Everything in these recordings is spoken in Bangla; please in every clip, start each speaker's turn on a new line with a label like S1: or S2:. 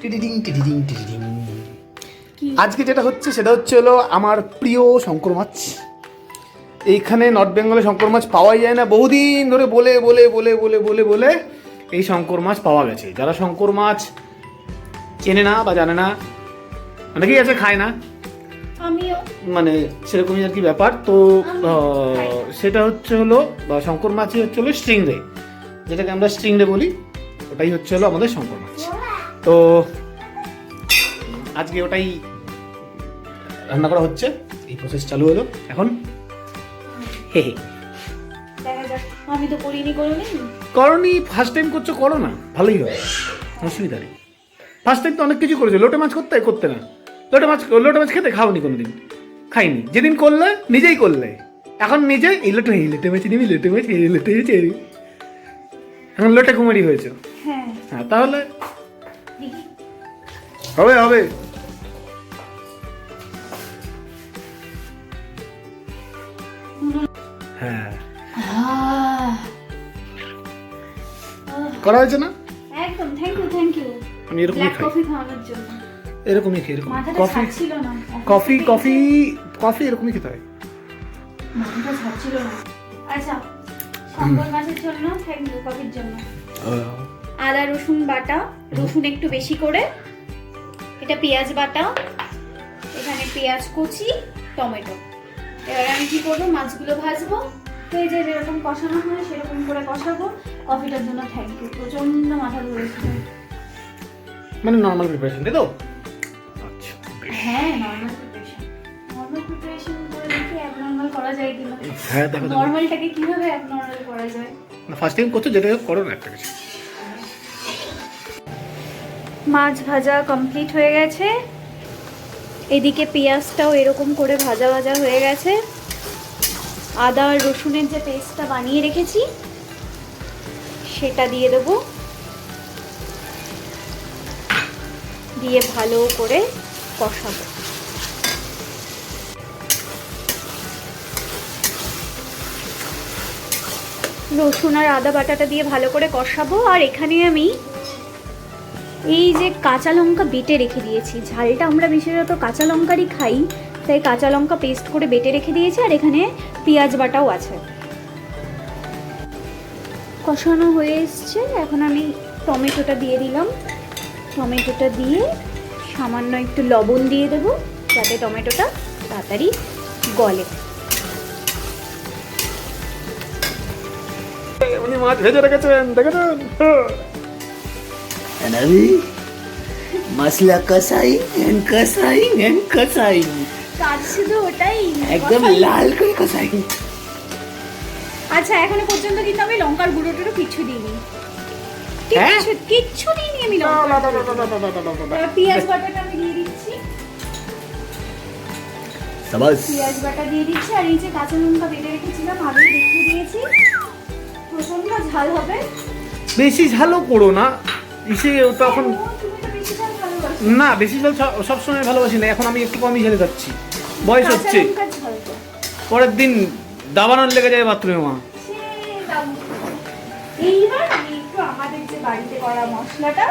S1: টিডিডিং টিডিডিং টিডিডিং। আজকে যেটা হচ্ছে সেটা হচ্ছে হলো আমার প্রিয় শঙ্কর মাছ। এইখানে নর্থ বেঙ্গলে শঙ্কর মাছ পাওয়াই যায় না, বহুদিন ধরে বলে বলে বলে বলে বলে বলে এই শঙ্কর মাছ পাওয়া গেছে। যারা শঙ্কর মাছ চেনে না বা জানে না, অনেকেই আছে খায় না,
S2: আমিও
S1: মানে সেরকমই আর কি ব্যাপার। তো সেটা হচ্ছে হলো বা শঙ্কর মাছই হচ্ছে হলো স্ট্রিং রে, যেটাকে আমরা স্ট্রিং রে বলি, ওটাই হচ্ছে হলো আমাদের শঙ্কর মাছ। তো আজকে ওটাই রান্না করা হচ্ছে, এই প্রসেস চালু হলো এখন। হে হে,
S2: দেখা যাক, আমি তো করিনি কোনোদিন।
S1: করনি, ফার্স্ট টাইম করছো, করো না, ভালোই হবে, অসুবিধা নেই। ফার্স্ট টাইম তো অনেক কিছু করেছো, লোটে মাছ করতে না, লোটে মাছ খেতে খাওনি কোনোদিন, খাইনি, যেদিন করলে নিজেই করলে, এখন নিজে এই লোটে মাছ নিবি, লোটে মাছ এখন লোটে কুমারি হয়েছে।
S2: হ্যাঁ
S1: হ্যাঁ তাহলে
S2: দেখি।
S1: হবে হবে। হ্যাঁ করা হয়েছে না,
S2: একদম থ্যাংক ইউ।
S1: আমি এরকমই
S2: ব্ল্যাক
S1: খাই,
S2: কফি খাওয়ানোর জন্য।
S1: এরকমই খাই, এরকম
S2: মাথাটা
S1: কফি
S2: ছাড়ছিল না।
S1: কফি এরকমই খেতে হয়।
S2: মাথাটা ছাড়ছিল না। আচ্ছা, শঙ্কর মাছের জন্য থ্যাংক ইউ, কফির জন্য। আদা রসুন বাটা, রসুন একটু বেশি করে, এটা পেঁয়াজ বাটা, এখানে পেঁয়াজ কুচি, টমেটো। এবার আমি কি করবো, মাছগুলো ভাজবো, তো এই যে যেরকম কষানো হয় সেরকম করে কষাবো। কফিটার জন্য থ্যাংক ইউ, প্রচন্ড মাথা ধরেছিল।
S1: মানে নর্মাল প্রিপারেশন তাই তো? আচ্ছা
S2: হ্যাঁ, নর্মাল প্রিপারেশন করে দেখি অ্যাবনর্মাল করা যায় কিনা।
S1: হ্যাঁ দেখো
S2: নর্মালটাকে কিভাবে অ্যাবনর্মাল করা যায়।
S1: না, ফার্স্ট টাইম করছো, যেটা করো না একটা কিছু।
S2: মাছ ভাজা কমপ্লিট হয়ে গেছে, এদিকে পেঁয়াজটাও এরকম করে ভাজা ভাজা হয়ে গেছে। আদা আর রসুনের যে পেস্টটা বানিয়ে রেখেছি সেটা দিয়ে দেবো, দিয়ে ভালো করে কষাবো। রসুন আর আদা বাটাটা দিয়ে ভালো করে কষাবো। আর এখানে আমি এই যে কাঁচা লঙ্কা বেটে রেখে দিয়েছি, ঝালটা আমরা বিশেষত কাঁচা লঙ্কারই খাই, তাই কাঁচা লঙ্কা পেস্ট করে বেটে রেখে দিয়েছি। আর এখানে পেঁয়াজ বাটাও আছে। কষানো হয়ে এসছে, এখন আমি টমেটোটা দিয়ে দিলাম। টমেটোটা দিয়ে সামান্য একটু লবণ দিয়ে দেবো, যাতে টমেটোটা তাড়াতাড়ি গলে।
S1: উনি মাছ ভেজে রেখেছেন, দেখেছেন?
S3: अभी मसला कसाई एंड कसाई एंड कसाई
S2: কাজ শুধু ওটাই,
S3: एकदम लाल করে কসাই।
S2: আচ্ছা, এখনো পর্যন্ত কিন্তু আমি লঙ্কার গুঁড়ো টুড়ো কিচ্ছু দিইনি,
S1: হ্যাঁ?
S2: কিচ্ছু দিইনি আমি লঙ্কার গুঁড়ো। এবার পেঁয়াজ বাটাটা আমি দিয়ে দিচ্ছি,
S3: शाबाश
S2: পেঁয়াজ বাটা দিয়ে দিচ্ছি। আর এই যে কাঁচা লঙ্কা বেটে রেখেছিলাম, আগেই দেখিয়ে দিয়েছি, প্রচন্ড ঝাল হবে।
S1: বেশি ঝালও করো না, ইসে তখন
S2: ও, তুমি তো বেশি ঝাল ভালোবাসো।
S1: না, বেশি ঝাল সবসময় ভালোবাসি না, এখন আমি একটু কমই ঝালে যাচ্ছি, বয়স
S2: কাঁচা
S1: হচ্ছে।
S2: লঙ্কার ঝাল তো।
S1: পরের দিন দাবানোর লেগে যায় বাথরুমে মা।
S2: সে দাম। এইবার আমি একটু আমাদের যে বাড়িতে করা মশলাটা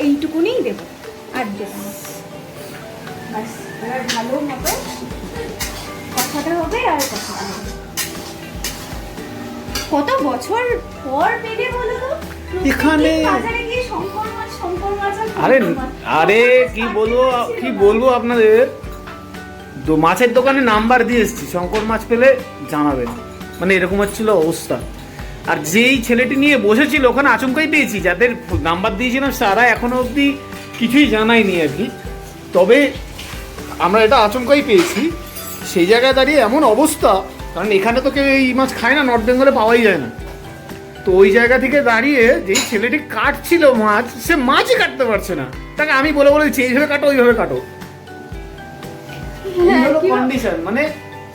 S2: এইটুকুনিই দেবো, আর দেবো না। ব্যাস, এবার ভালো মতো কথাটা হবে। আর কথাটা হবে, কত বছর পর পেলে বলো তো,
S1: এখানে
S2: বাজারে গিয়ে শঙ্কর মাছ আর
S1: আরে
S2: শঙ্কর মাছ।
S1: আরে কি বলবো আপনাদের, তো মাছের দোকানে নাম্বার দিয়ে এসেছি, শঙ্কর মাছ পেলে জানাবেন, মানে এরকম হচ্ছিল অবস্থা। আর যেই ছেলেটি নিয়ে বসেছিল ওখানে আচমকাই পেয়েছি, যাদের নাম্বার দিয়েছিলাম তারা এখনো অবধি কিছুই জানায়নি আর কি, তবে আমরা এটা আচমকাই পেয়েছি। সেই জায়গায় দাঁড়িয়ে এমন অবস্থা, কারণ এখানে তো কেউ এই মাছ খায় না, নর্থ বেঙ্গলে পাওয়াই যায় না। তো ওই জায়গা থেকে দাঁড়িয়ে যেই ছেলেটি কাটছিল মাছ, সে মাছই কাটতে পারছে না, তাকে আমি বলে বলেছি এইভাবে কাটো ওইভাবে কাটো।
S2: হ্যাঁ,
S1: কন্ডিশন মানে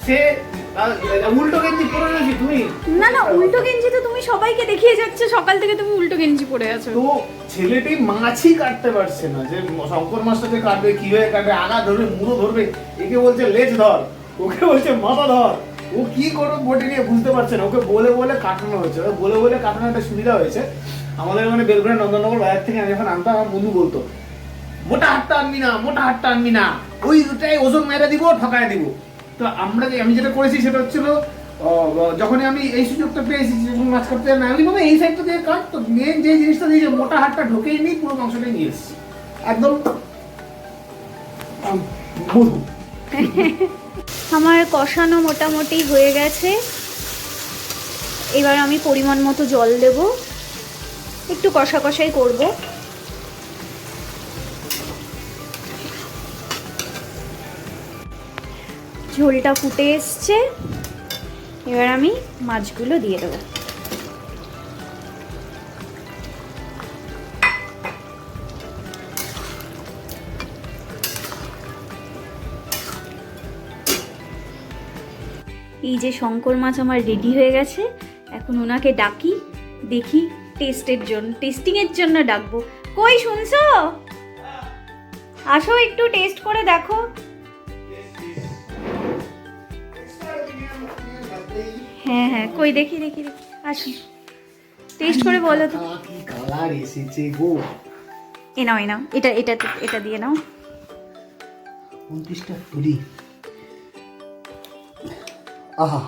S1: সে উল্টো গেঞ্জি পরে রয়েছি তুমি।
S2: না উল্টো গেঞ্জি তো তুমি সবাইকে দেখিয়ে যাচ্ছে, সকাল থেকে তুমি উল্টো গেঞ্জি পরে আছো।
S1: তো ছেলেটি মাছই কাটতে পারছে না, যে শঙ্কর মাছটাকে কাটবে, কিভাবে কাটবে, আগা ধরবে, মুড়ো ধরবে, একে বলছে লেজ ধর, ওকে বলছে মাথা ধর, ও কি করবে বটি নিয়ে বুঝতে পারছে না। ওকে বলে বলে কাটানো হয়েছে, বলে বলে কাটানো একটা সুবিধা হয়েছে। আমাদের মানে বেলগুড়া নন্দননগর বাজার থেকে আমি যখন আনতাম আমার বন্ধু বলতো মোটা হাটটা আনবি না, মোটা হাটটা আনবি না, ওইটাই ওজন মেরে দিব, ঠকায় দিব। তো আমি যেটা করেছি সেটা হচ্ছিল যখনই আমি এই সুযোগটা পেয়েছি যখন মাছ কাটতে না আমি বলবো এই সাইডটা দিয়ে কাট, তো মেন যে জিনিসটা দিয়ে মোটা হাটটা ঢোকেই নিই, পুরো মাংসটাই নিয়ে এসেছি একদম মধু।
S2: আমার কষানো মোটামুটি হয়ে গেছে, এবার আমি পরিমাণ মতো জল দেব, একটু কষা কষাই করব। ঝোলটা ফুটে এসছে, এবার আমি মাছগুলো দিয়ে দেবো। এই যে শঙ্কর মাছ আমার রেডি হয়ে গেছে, এখন ওনাকে ডাকি, দেখি টেস্টিংয়ের জন্য ডাকবো। কই শুনছো? আসো একটু টেস্ট করে দেখো। হ্যাঁ হ্যাঁ, কই দেখি আসো টেস্ট করে বলো তো।
S3: কি কালার এসেছে গো।
S2: এ নাও এটা দিয়ে নাও।
S3: 29টা তুলি। আহা,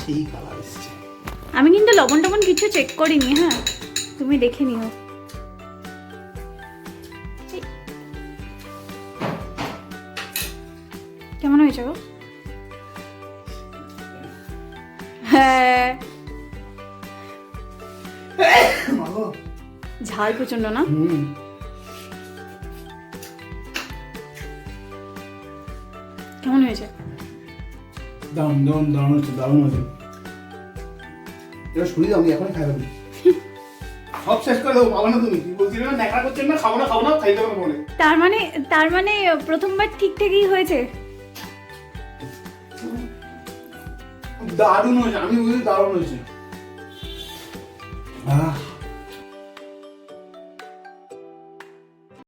S3: সেই কালার এসেছে।
S2: আমি কিন্তু লবণ টবণ কিছু চেক করিনি, হ্যাঁ তুমি দেখে নিও। কেমন হয়েছে গো? হ্যাঁ ঝাল প্রচন্ড না? কেমন হয়েছে?
S3: দারুণ হয়েছে। এটা শুনি আমি এখনই খাই পাবি।
S1: সব শেষ করে দেবো, পাবো না তুমি? কি বলছিলে না, দেখা করছেন না, খাবো না, খাইতে পারবো বলে।
S2: তার মানে প্রথমবার ঠিকঠাকই হয়েছে।
S1: দারুণ হয়েছে, আমি বলি দারুণ হয়েছে।
S3: আহ